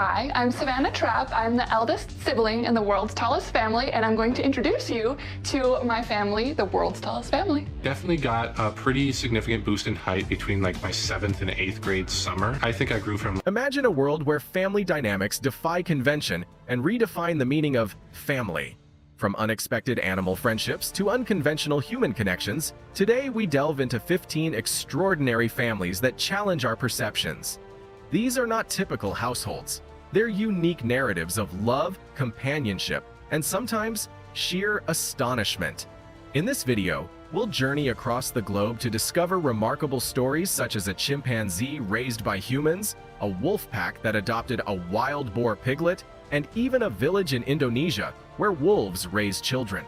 Hi, I'm Savannah Trapp. I'm the eldest sibling in the world's tallest family, and I'm going to introduce you to my family, the world's tallest family. Definitely got a pretty significant boost in height between like my 7th and 8th grade summer. I think I grew from... Imagine a world where family dynamics defy convention and redefine the meaning of family. From unexpected animal friendships to unconventional human connections, today we delve into 15 extraordinary families that challenge our perceptions. These are not typical households. They're unique narratives of love, companionship, and sometimes sheer astonishment. In this video, we'll journey across the globe to discover remarkable stories such as a chimpanzee raised by humans, a wolf pack that adopted a wild boar piglet, and even a village in Indonesia where wolves raise children.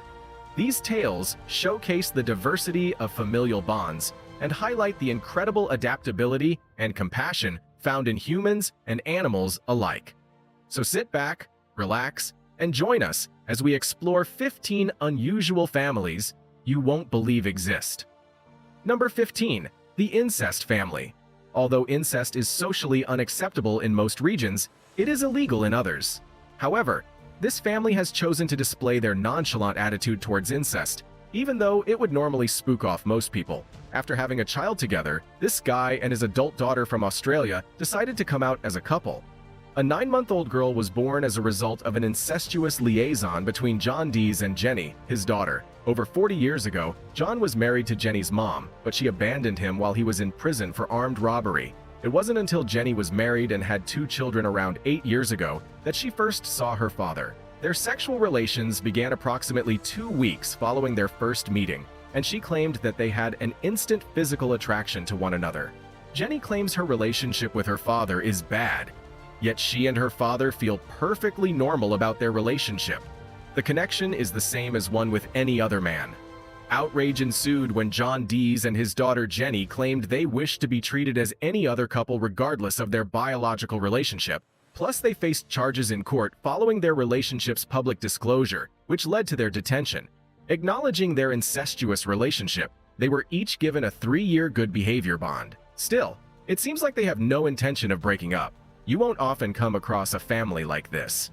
These tales showcase the diversity of familial bonds and highlight the incredible adaptability and compassion found in humans and animals alike. So sit back, relax, and join us as we explore 15 unusual families you won't believe exist. Number 15. The incest family. Although incest is socially unacceptable in most regions, it is illegal in others. However, this family has chosen to display their nonchalant attitude towards incest, even though it would normally spook off most people. After having a child together, this guy and his adult daughter from Australia decided to come out as a couple. A 9-month-old girl was born as a result of an incestuous liaison between John Dees and Jenny, his daughter. Over 40 years ago, John was married to Jenny's mom, but she abandoned him while he was in prison for armed robbery. It wasn't until Jenny was married and had 2 children around 8 years ago that she first saw her father. Their sexual relations began approximately 2 weeks following their first meeting, and she claimed that they had an instant physical attraction to one another. Jenny claims her relationship with her father is bad, yet she and her father feel perfectly normal about their relationship. The connection is the same as one with any other man. Outrage ensued when John Dees and his daughter Jenny claimed they wished to be treated as any other couple regardless of their biological relationship. Plus, they faced charges in court following their relationship's public disclosure, which led to their detention. Acknowledging their incestuous relationship, they were each given a 3-year good behavior bond. Still, it seems like they have no intention of breaking up. You won't often come across a family like this.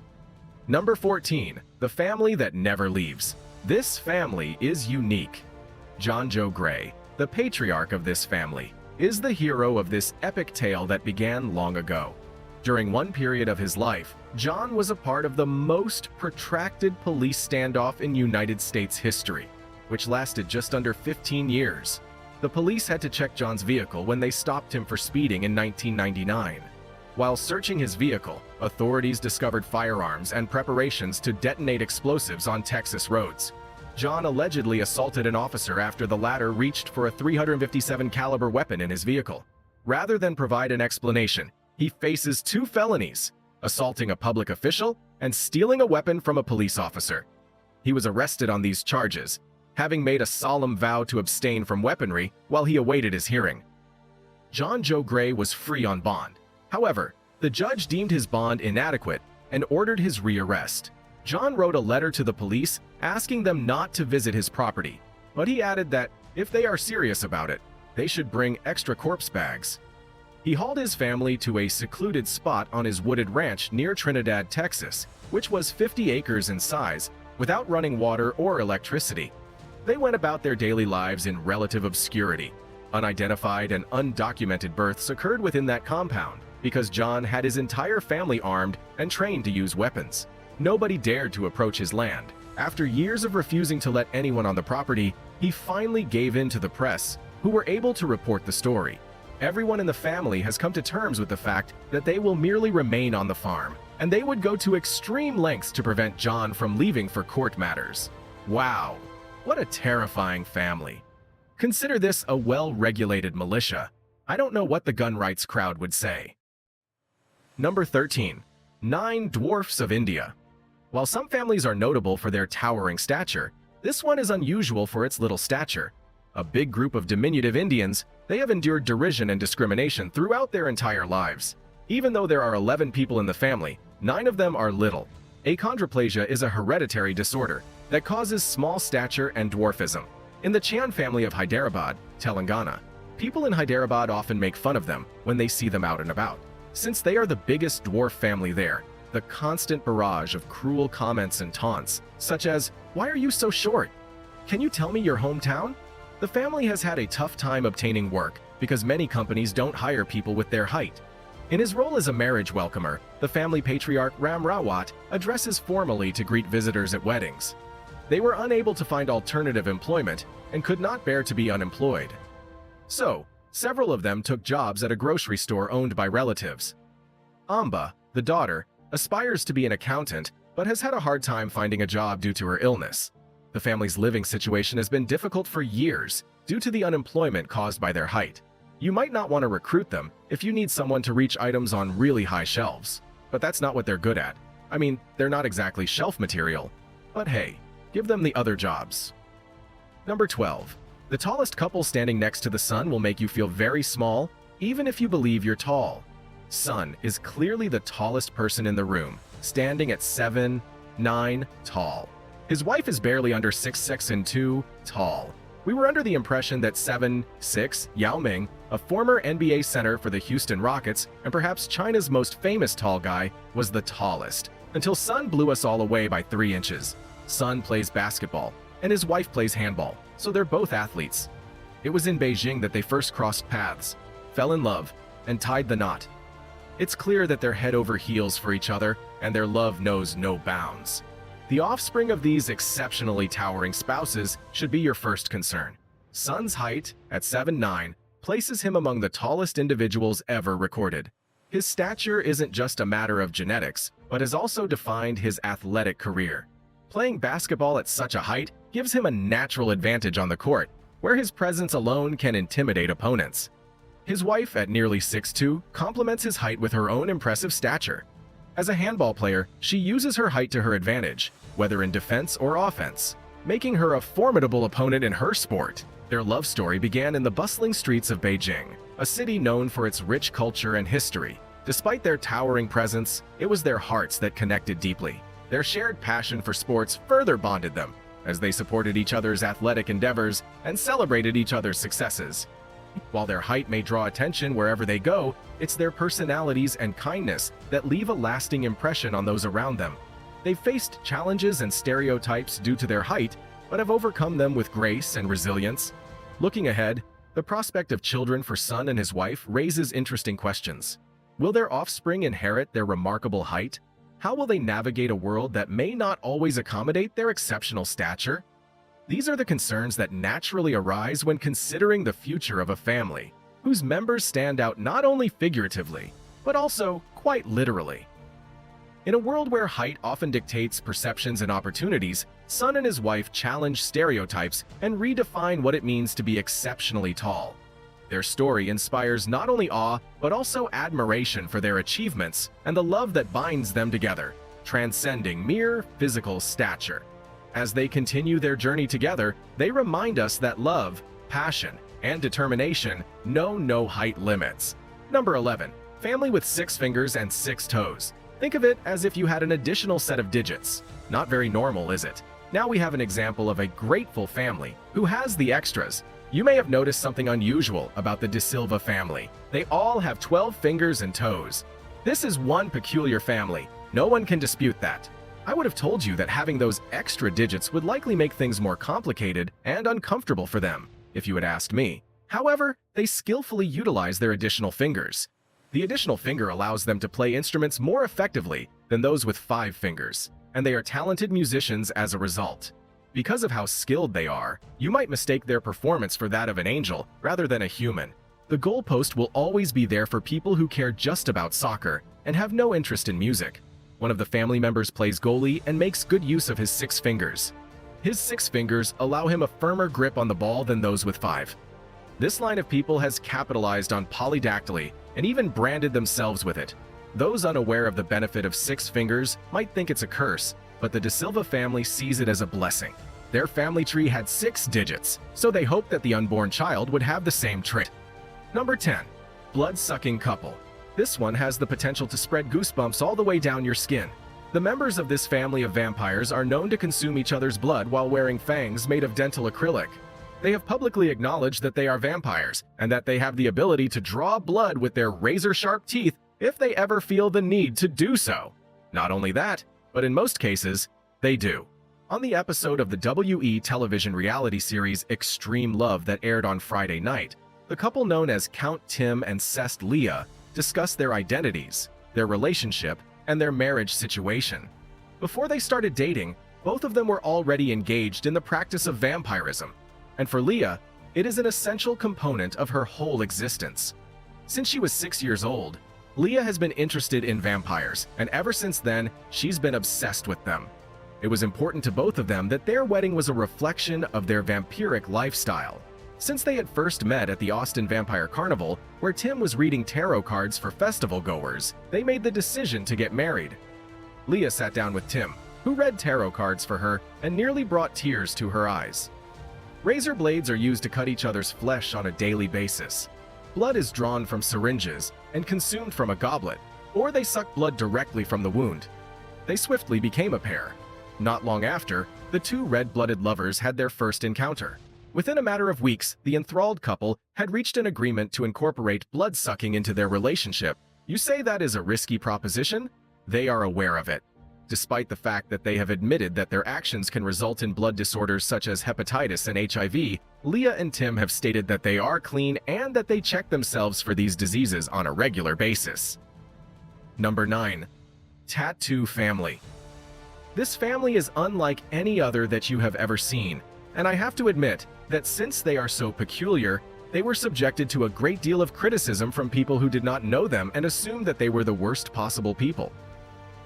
Number 14. The family that never leaves. This family is unique. John Joe Gray, the patriarch of this family, is the hero of this epic tale that began long ago. During one period of his life, John was a part of the most protracted police standoff in United States history, which lasted just under 15 years. The police had to check John's vehicle when they stopped him for speeding in 1999. While searching his vehicle, authorities discovered firearms and preparations to detonate explosives on Texas roads. John allegedly assaulted an officer after the latter reached for a .357 caliber weapon in his vehicle. Rather than provide an explanation, he faces 2 felonies, assaulting a public official and stealing a weapon from a police officer. He was arrested on these charges, having made a solemn vow to abstain from weaponry while he awaited his hearing. John Joe Gray was free on bond. However, the judge deemed his bond inadequate and ordered his rearrest. John wrote a letter to the police asking them not to visit his property, but he added that if they are serious about it, they should bring extra corpse bags. He hauled his family to a secluded spot on his wooded ranch near Trinidad, Texas, which was 50 acres in size, without running water or electricity. They went about their daily lives in relative obscurity. Unidentified and undocumented births occurred within that compound because John had his entire family armed and trained to use weapons. Nobody dared to approach his land. After years of refusing to let anyone on the property, he finally gave in to the press, who were able to report the story. Everyone in the family has come to terms with the fact that they will merely remain on the farm, and they would go to extreme lengths to prevent John from leaving for court matters. Wow, what a terrifying family. Consider this a well-regulated militia. I don't know what the gun rights crowd would say. Number 13. 9 Dwarfs of India. While some families are notable for their towering stature, this one is unusual for its little stature. A big group of diminutive Indians, they have endured derision and discrimination throughout their entire lives. Even though there are 11 people in the family, 9 of them are little. Achondroplasia is a hereditary disorder that causes small stature and dwarfism. In the Chan family of Hyderabad, Telangana, people in Hyderabad often make fun of them when they see them out and about. Since they are the biggest dwarf family there, the constant barrage of cruel comments and taunts, such as, "Why are you so short? Can you tell me your hometown?" The family has had a tough time obtaining work because many companies don't hire people with their height. In his role as a marriage welcomer, the family patriarch Ram Rawat addresses formally to greet visitors at weddings. They were unable to find alternative employment and could not bear to be unemployed. So, several of them took jobs at a grocery store owned by relatives. Amba, the daughter, aspires to be an accountant but has had a hard time finding a job due to her illness. The family's living situation has been difficult for years due to the unemployment caused by their height. You might not want to recruit them if you need someone to reach items on really high shelves, but that's not what they're good at. I mean, they're not exactly shelf material, but hey, give them the other jobs. Number 12. The tallest couple standing next to the sun will make you feel very small, even if you believe you're tall. Sun is clearly the tallest person in the room, standing at 7'9" tall. His wife is barely under 6'6" and 2" tall. We were under the impression that 7'6" Yao Ming, a former NBA center for the Houston Rockets and perhaps China's most famous tall guy, was the tallest, until Sun blew us all away by 3 inches. Sun plays basketball, and his wife plays handball, so they're both athletes. It was in Beijing that they first crossed paths, fell in love, and tied the knot. It's clear that they're head over heels for each other, and their love knows no bounds. The offspring of these exceptionally towering spouses should be your first concern. Sun's height, at 7'9", places him among the tallest individuals ever recorded. His stature isn't just a matter of genetics, but has also defined his athletic career. Playing basketball at such a height gives him a natural advantage on the court, where his presence alone can intimidate opponents. His wife, at nearly 6'2", complements his height with her own impressive stature. As a handball player, she uses her height to her advantage, whether in defense or offense, making her a formidable opponent in her sport. Their love story began in the bustling streets of Beijing, a city known for its rich culture and history. Despite their towering presence, it was their hearts that connected deeply. Their shared passion for sports further bonded them, as they supported each other's athletic endeavors and celebrated each other's successes. While their height may draw attention wherever they go, it's their personalities and kindness that leave a lasting impression on those around them. They've faced challenges and stereotypes due to their height, but have overcome them with grace and resilience. Looking ahead, the prospect of children for Sun and his wife raises interesting questions. Will their offspring inherit their remarkable height? How will they navigate a world that may not always accommodate their exceptional stature? These are the concerns that naturally arise when considering the future of a family, whose members stand out not only figuratively, but also quite literally. In a world where height often dictates perceptions and opportunities, Sun and his wife challenge stereotypes and redefine what it means to be exceptionally tall. Their story inspires not only awe, but also admiration for their achievements and the love that binds them together, transcending mere physical stature. As they continue their journey together, they remind us that love, passion, and determination know no height limits. Number 11. Family with 6 fingers and 6 toes. Think of it as if you had an additional set of digits. Not very normal, is it? Now we have an example of a grateful family who has the extras. You may have noticed something unusual about the Silva family. They all have 12 fingers and toes. This is one peculiar family. No one can dispute that. I would have told you that having those extra digits would likely make things more complicated and uncomfortable for them, if you had asked me. However, they skillfully utilize their additional fingers. The additional finger allows them to play instruments more effectively than those with 5 fingers, and they are talented musicians as a result. Because of how skilled they are, you might mistake their performance for that of an angel rather than a human. The goalpost will always be there for people who care just about soccer and have no interest in music. One of the family members plays goalie and makes good use of his 6 fingers. His 6 fingers allow him a firmer grip on the ball than those with 5. This line of people has capitalized on polydactyly and even branded themselves with it. Those unaware of the benefit of 6 fingers might think it's a curse, but the De Silva family sees it as a blessing. Their family tree had 6 digits, so they hoped that the unborn child would have the same trait. Number 10. Blood-sucking couple. This one has the potential to spread goosebumps all the way down your skin. The members of this family of vampires are known to consume each other's blood while wearing fangs made of dental acrylic. They have publicly acknowledged that they are vampires and that they have the ability to draw blood with their razor-sharp teeth if they ever feel the need to do so. Not only that, but in most cases, they do. On the episode of the WE television reality series Extreme Love that aired on Friday night, the couple known as Count Tim and Cest Leah discussed their identities, their relationship, and their marriage situation. Before they started dating, both of them were already engaged in the practice of vampirism, and for Leah, it is an essential component of her whole existence. Since she was 6 years old, Leah has been interested in vampires, and ever since then, she's been obsessed with them. It was important to both of them that their wedding was a reflection of their vampiric lifestyle. Since they had first met at the Austin Vampire Carnival, where Tim was reading tarot cards for festival goers, they made the decision to get married. Leah sat down with Tim, who read tarot cards for her and nearly brought tears to her eyes. Razor blades are used to cut each other's flesh on a daily basis. Blood is drawn from syringes and consumed from a goblet, or they suck blood directly from the wound. They swiftly became a pair. Not long after, the two red-blooded lovers had their first encounter. Within a matter of weeks, the enthralled couple had reached an agreement to incorporate blood-sucking into their relationship. You say that is a risky proposition? They are aware of it. Despite the fact that they have admitted that their actions can result in blood disorders such as hepatitis and HIV, Leah and Tim have stated that they are clean and that they check themselves for these diseases on a regular basis. Number 9. Tattoo Family. This family is unlike any other that you have ever seen, and I have to admit that since they are so peculiar, they were subjected to a great deal of criticism from people who did not know them and assumed that they were the worst possible people.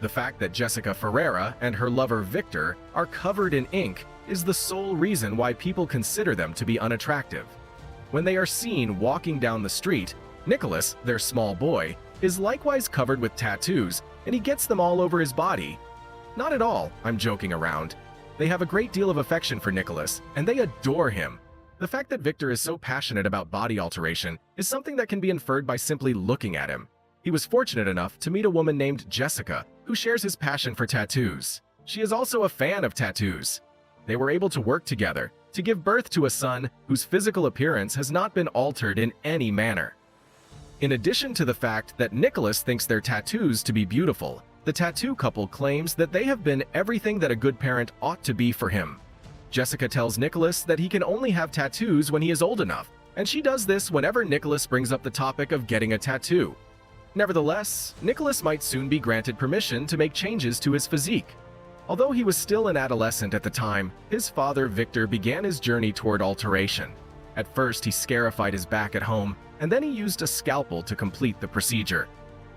The fact that Jessica Ferreira and her lover Victor are covered in ink is the sole reason why people consider them to be unattractive. When they are seen walking down the street, Nicholas, their small boy, is likewise covered with tattoos, and he gets them all over his body. Not at all, I'm joking around. They have a great deal of affection for Nicholas, and they adore him. The fact that Victor is so passionate about body alteration is something that can be inferred by simply looking at him. He was fortunate enough to meet a woman named Jessica, who shares his passion for tattoos. She is also a fan of tattoos. They were able to work together to give birth to a son whose physical appearance has not been altered in any manner. In addition to the fact that Nicholas thinks their tattoos to be beautiful, the tattoo couple claims that they have been everything that a good parent ought to be for him. Jessica tells Nicholas that he can only have tattoos when he is old enough, and she does this whenever Nicholas brings up the topic of getting a tattoo. Nevertheless, Nicholas might soon be granted permission to make changes to his physique. Although he was still an adolescent at the time, his father Victor began his journey toward alteration. At first, he scarified his back at home, and then he used a scalpel to complete the procedure.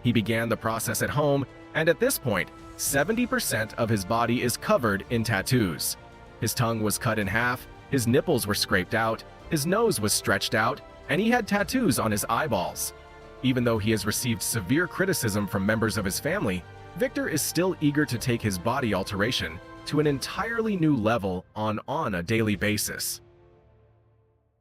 He began the process at home, and at this point, 70% of his body is covered in tattoos. His tongue was cut in half, his nipples were scraped out, his nose was stretched out, and he had tattoos on his eyeballs. Even though he has received severe criticism from members of his family, Victor is still eager to take his body alteration to an entirely new level on a daily basis.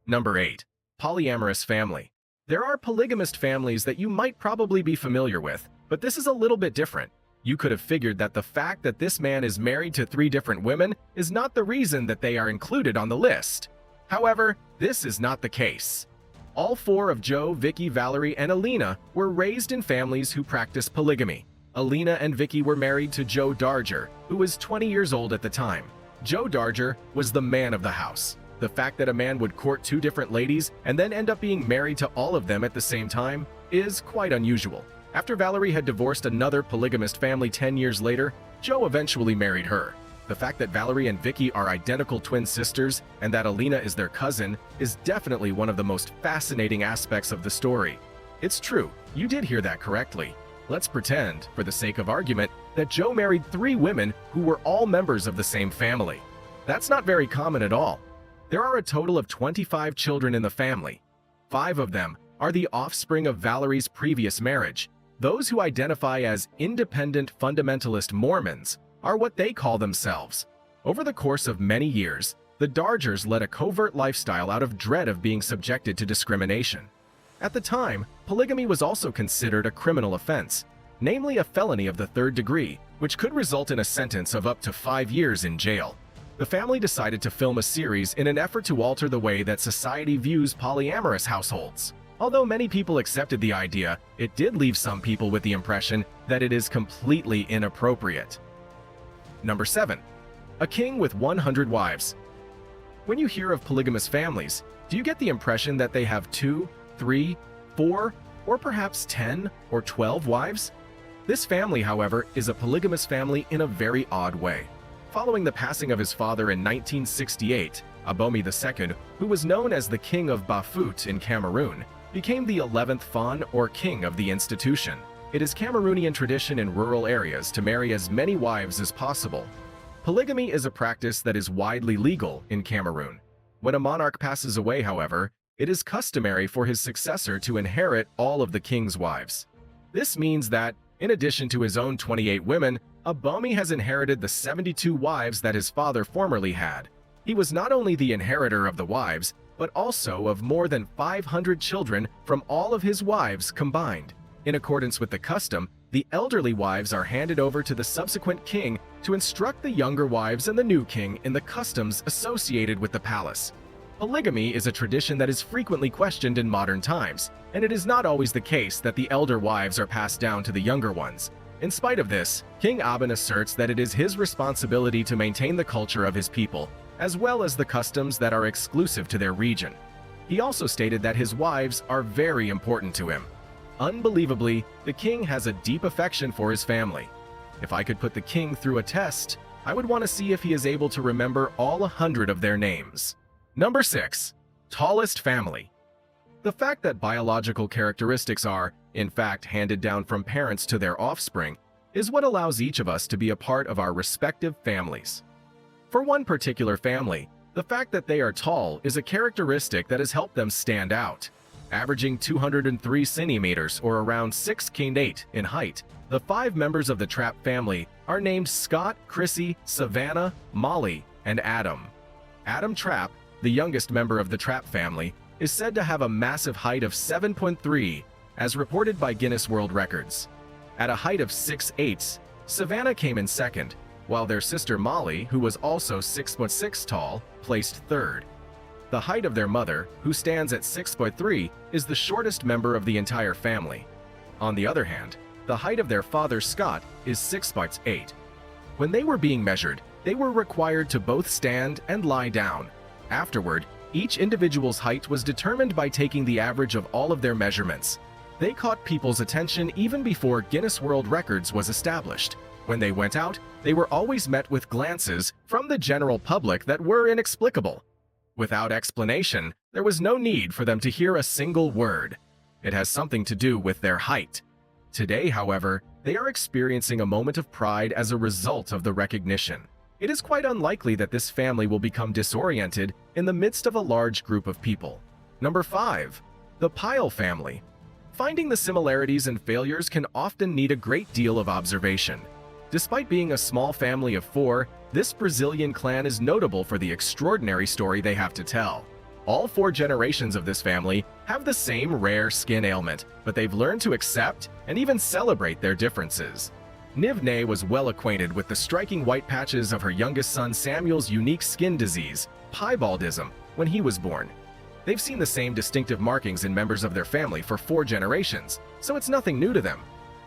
Number 8. Polyamorous family. There are polygamist families that you might probably be familiar with, but this is a little bit different. You could have figured that the fact that this man is married to 3 different women is not the reason that they are included on the list. However, this is not the case. All 4 of Joe, Vicky, Valerie, and Alina were raised in families who practice polygamy. Alina and Vicky were married to Joe Darger, who was 20 years old at the time. Joe Darger was the man of the house. The fact that a man would court 2 different ladies and then end up being married to all of them at the same time is quite unusual. After Valerie had divorced another polygamist family 10 years later, Joe eventually married her. The fact that Valerie and Vicky are identical twin sisters and that Alina is their cousin is definitely one of the most fascinating aspects of the story. It's true, you did hear that correctly. Let's pretend, for the sake of argument, that Joe married 3 women who were all members of the same family. That's not very common at all. There are a total of 25 children in the family. 5 of them are the offspring of Valerie's previous marriage. Those who identify as independent fundamentalist Mormons are what they call themselves. Over the course of many years, the Dargers led a covert lifestyle out of dread of being subjected to discrimination. At the time, polygamy was also considered a criminal offense, namely a felony of the 3rd degree, which could result in a sentence of up to 5 years in jail. The family decided to film a series in an effort to alter the way that society views polyamorous households. Although many people accepted the idea, it did leave some people with the impression that it is completely inappropriate. Number 7. A king with 100 wives. When you hear of polygamous families, do you get the impression that they have 2, 3, 4, or perhaps 10 or 12 wives? This family, however, is a polygamous family in a very odd way. Following the passing of his father in 1968, Abomi II, who was known as the King of Bafut in Cameroon, became the 11th Fan or king of the institution. It is Cameroonian tradition in rural areas to marry as many wives as possible. Polygamy is a practice that is widely legal in Cameroon. When a monarch passes away, however, it is customary for his successor to inherit all of the king's wives. This means that, in addition to his own 28 women, Abomi has inherited the 72 wives that his father formerly had. He was not only the inheritor of the wives, but also of more than 500 children from all of his wives combined. In accordance with the custom, the elderly wives are handed over to the subsequent king to instruct the younger wives and the new king in the customs associated with the palace. Polygamy is a tradition that is frequently questioned in modern times, and it is not always the case that the elder wives are passed down to the younger ones. In spite of this, King Aben asserts that it is his responsibility to maintain the culture of his people, as well as the customs that are exclusive to their region. He also stated that his wives are very important to him. Unbelievably, the king has a deep affection for his family. If I could put the king through a test, I would want to see if he is able to remember all 100 of their names. Number 6. Tallest family. The fact that biological characteristics are, in fact, handed down from parents to their offspring is what allows each of us to be a part of our respective families. For one particular family, the fact that they are tall is a characteristic that has helped them stand out. Averaging 203 centimeters or around 6'8" in height, the 5 members of the Trapp family are named Scott, Chrissy, Savannah, Molly, and Adam. Adam Trapp, the youngest member of the Trapp family, is said to have a massive height of 7.3, as reported by Guinness World Records. At a height of 6'8", Savannah came in second, while their sister Molly, who was also 6'6" tall, placed third. The height of their mother, who stands at 6'3", is the shortest member of the entire family. On the other hand, the height of their father Scott is 6'8". When they were being measured, they were required to both stand and lie down. Afterward, each individual's height was determined by taking the average of all of their measurements. They caught people's attention even before Guinness World Records was established. When they went out, they were always met with glances from the general public that were inexplicable. Without explanation, there was no need for them to hear a single word. It has something to do with their height. Today, however, they are experiencing a moment of pride as a result of the recognition. It is quite unlikely that this family will become disoriented in the midst of a large group of people. Number 5. The Pyle family. Finding the similarities and failures can often need a great deal of observation. Despite being a small family of 4, this Brazilian clan is notable for the extraordinary story they have to tell. All 4 generations of this family have the same rare skin ailment, but they've learned to accept and even celebrate their differences. Nivne was well acquainted with the striking white patches of her youngest son Samuel's unique skin disease, piebaldism, when he was born. They've seen the same distinctive markings in members of their family for 4 generations, so it's nothing new to them.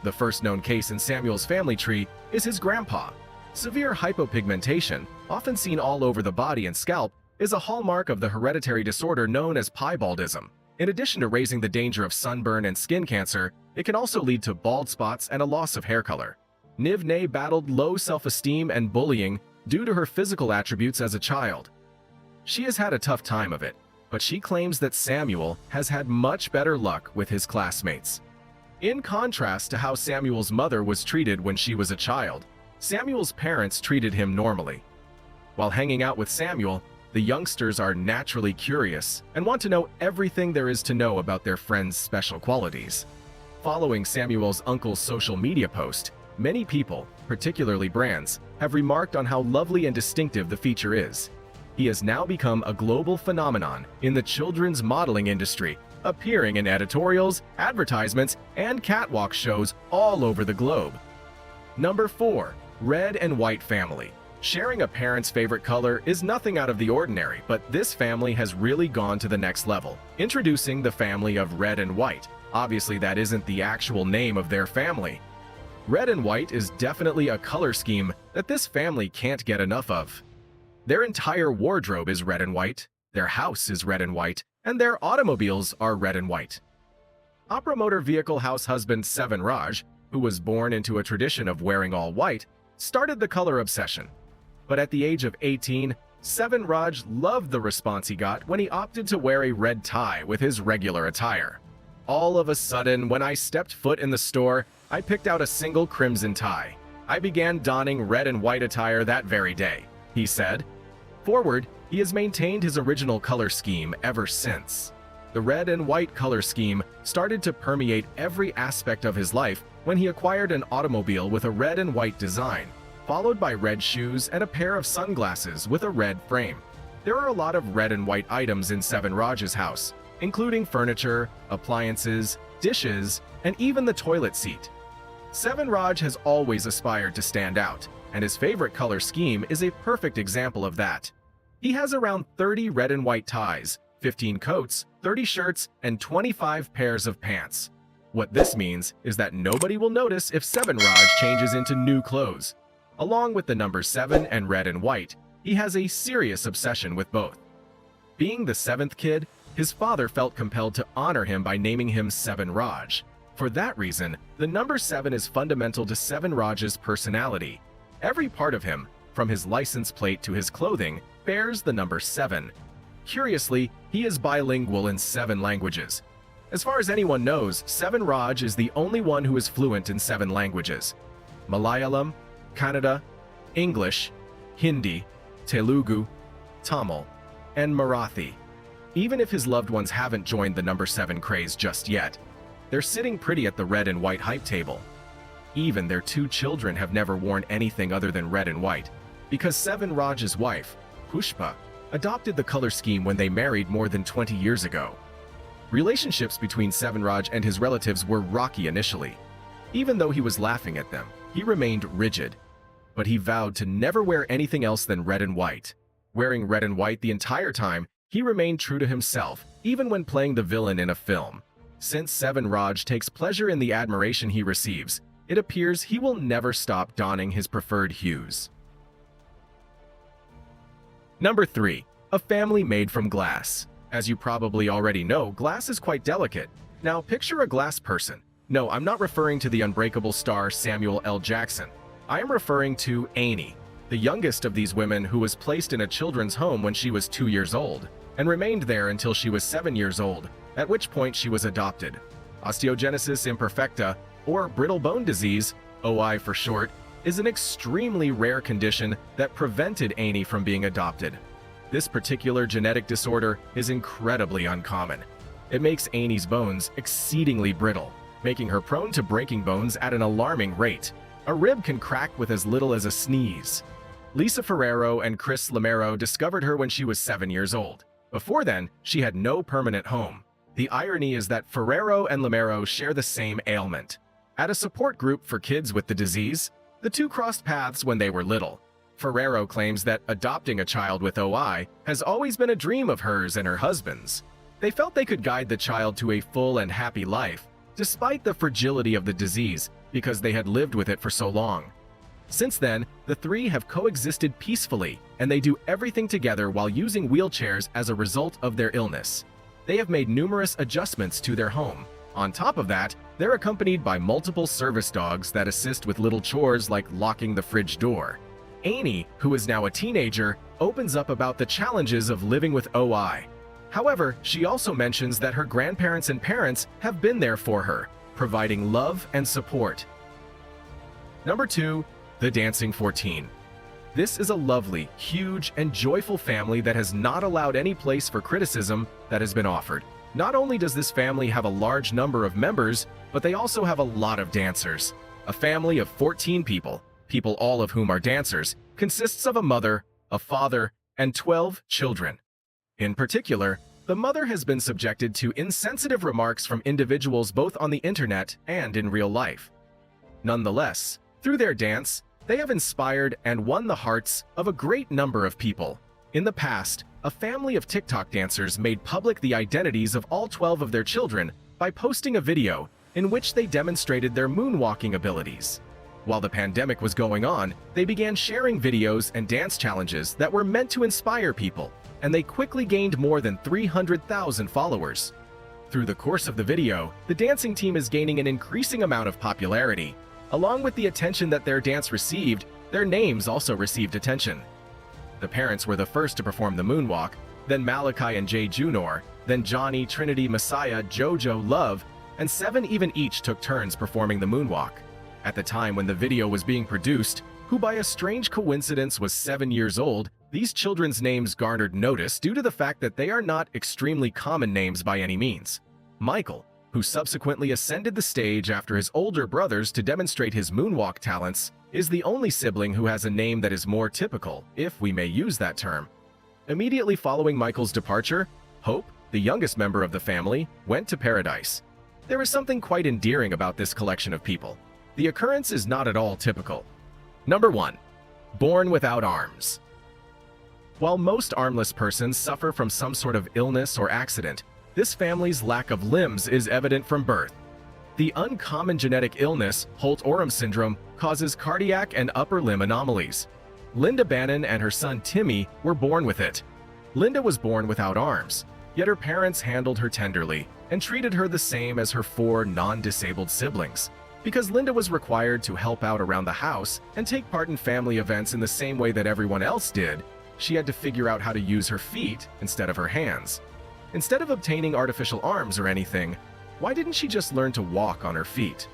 The first known case in Samuel's family tree is his grandpa. Severe hypopigmentation, often seen all over the body and scalp, is a hallmark of the hereditary disorder known as piebaldism. In addition to raising the danger of sunburn and skin cancer, it can also lead to bald spots and a loss of hair color. Nivne battled low self-esteem and bullying due to her physical attributes as a child. She has had a tough time of it, but she claims that Samuel has had much better luck with his classmates. In contrast to how Samuel's mother was treated when she was a child, Samuel's parents treated him normally. While hanging out with Samuel, the youngsters are naturally curious and want to know everything there is to know about their friend's special qualities. Following Samuel's uncle's social media post, many people, particularly brands, have remarked on how lovely and distinctive the feature is. He has now become a global phenomenon in the children's modeling industry, appearing in editorials, advertisements, and catwalk shows all over the globe. Number 4. Red and White family. Sharing a parent's favorite color is nothing out of the ordinary, but this family has really gone to the next level. Introducing the family of red and white. Obviously, that isn't the actual name of their family. Red and white is definitely a color scheme that this family can't get enough of. Their entire wardrobe is red and white, their house is red and white, and their automobiles are red and white. Opera motor vehicle house husband Seven Raj, who was born into a tradition of wearing all white, started the color obsession. But at the age of 18, Seven Raj loved the response he got when he opted to wear a red tie with his regular attire. All of a sudden, when I stepped foot in the store, I picked out a single crimson tie. I began donning red and white attire that very day, he said. Forward, he has maintained his original color scheme ever since. The red and white color scheme started to permeate every aspect of his life when he acquired an automobile with a red and white design, followed by red shoes and a pair of sunglasses with a red frame. There are a lot of red and white items in Seven Raj's house, including furniture, appliances, dishes, and even the toilet seat. Seven Raj has always aspired to stand out, and his favorite color scheme is a perfect example of that. He has around 30 red and white ties, 15 coats, 30 shirts, and 25 pairs of pants. What this means is that nobody will notice if Seven Raj changes into new clothes. Along with the number 7 and red and white, he has a serious obsession with both. Being the 7th kid, his father felt compelled to honor him by naming him Seven Raj. For that reason, the number 7 is fundamental to Seven Raj's personality. Every part of him, from his license plate to his clothing, bears the number 7. Curiously, he is bilingual in 7 languages. As far as anyone knows, Seven Raj is the only one who is fluent in 7 languages: Malayalam, Kannada, English, Hindi, Telugu, Tamil, and Marathi. Even if his loved ones haven't joined the number 7 craze just yet, they're sitting pretty at the red and white hype table. Even their 2 children have never worn anything other than red and white, because Seven Raj's wife, Pushpa, adopted the color scheme when they married more than 20 years ago. Relationships between Seven Raj and his relatives were rocky initially. Even though he was laughing at them, he remained rigid. But he vowed to never wear anything else than red and white. Wearing red and white the entire time, he remained true to himself, even when playing the villain in a film. Since Seven Raj takes pleasure in the admiration he receives, it appears he will never stop donning his preferred hues. Number 3. A family made from glass. As you probably already know, glass is quite delicate. Now picture a glass person. No, I'm not referring to the unbreakable star Samuel L. Jackson. I am referring to Annie, the youngest of these women who was placed in a children's home when she was 2 years old, and remained there until she was 7 years old, at which point she was adopted. Osteogenesis imperfecta, or brittle bone disease, OI for short, is an extremely rare condition that prevented Annie from being adopted. This particular genetic disorder is incredibly uncommon. It makes Annie's bones exceedingly brittle, making her prone to breaking bones at an alarming rate. A rib can crack with as little as a sneeze. Lisa Ferrero and Chris Lamero discovered her when she was 7 years old. Before then, she had no permanent home. The irony is that Ferrero and Lamero share the same ailment. At a support group for kids with the disease, the two crossed paths when they were little. Ferrero claims that adopting a child with OI has always been a dream of hers and her husband's. They felt they could guide the child to a full and happy life, despite the fragility of the disease, because they had lived with it for so long. Since then, the three have coexisted peacefully, and they do everything together while using wheelchairs as a result of their illness. They have made numerous adjustments to their home. On top of that, they're accompanied by multiple service dogs that assist with little chores like locking the fridge door. Annie, who is now a teenager, opens up about the challenges of living with OI. However, she also mentions that her grandparents and parents have been there for her, providing love and support. Number 2. The Dancing 14. This is a lovely, huge, and joyful family that has not allowed any place for criticism that has been offered. Not only does this family have a large number of members, but they also have a lot of dancers. A family of 14 people all of whom are dancers, consists of a mother, a father, and 12 children. In particular, the mother has been subjected to insensitive remarks from individuals both on the internet and in real life. Nonetheless, through their dance, They have inspired and won the hearts of a great number of people. In the past, a family of TikTok dancers made public the identities of all 12 of their children by posting a video in which they demonstrated their moonwalking abilities. While the pandemic was going on, they began sharing videos and dance challenges that were meant to inspire people, and they quickly gained more than 300,000 followers. Through the course of the video, the dancing team is gaining an increasing amount of popularity. Along with the attention that their dance received, their names also received attention. The parents were the first to perform the moonwalk, then Malachi and Jay Junor, then Johnny, Trinity, Messiah, Jojo, Love, and 7 even each took turns performing the moonwalk. At the time when the video was being produced, who by a strange coincidence was 7 years old, these children's names garnered notice due to the fact that they are not extremely common names by any means. Michael, who subsequently ascended the stage after his older brothers to demonstrate his moonwalk talents, is the only sibling who has a name that is more typical, if we may use that term. Immediately following Michael's departure, Hope, the youngest member of the family, went to paradise. There is something quite endearing about this collection of people. The occurrence is not at all typical. Number 1. Born without arms. While most armless persons suffer from some sort of illness or accident, this family's lack of limbs is evident from birth. The uncommon genetic illness, Holt-Oram syndrome, causes cardiac and upper limb anomalies. Linda Bannon and her son Timmy were born with it. Linda was born without arms, yet her parents handled her tenderly and treated her the same as her 4 non-disabled siblings. Because Linda was required to help out around the house and take part in family events in the same way that everyone else did, she had to figure out how to use her feet instead of her hands. Instead of obtaining artificial arms or anything, why didn't she just learn to walk on her feet?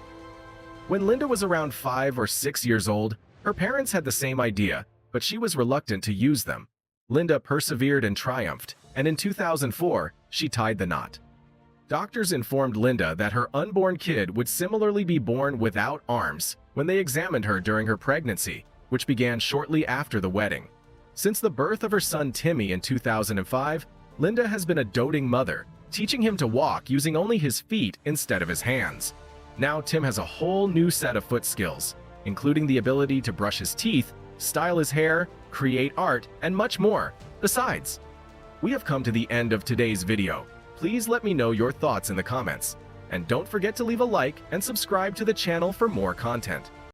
When Linda was around 5 or 6 years old, her parents had the same idea, but she was reluctant to use them. Linda persevered and triumphed, and in 2004, she tied the knot. Doctors informed Linda that her unborn kid would similarly be born without arms when they examined her during her pregnancy, which began shortly after the wedding. Since the birth of her son Timmy in 2005, Linda has been a doting mother, teaching him to walk using only his feet instead of his hands. Now Tim has a whole new set of foot skills, including the ability to brush his teeth, style his hair, create art, and much more. Besides, we have come to the end of today's video. Please let me know your thoughts in the comments. And don't forget to leave a like and subscribe to the channel for more content.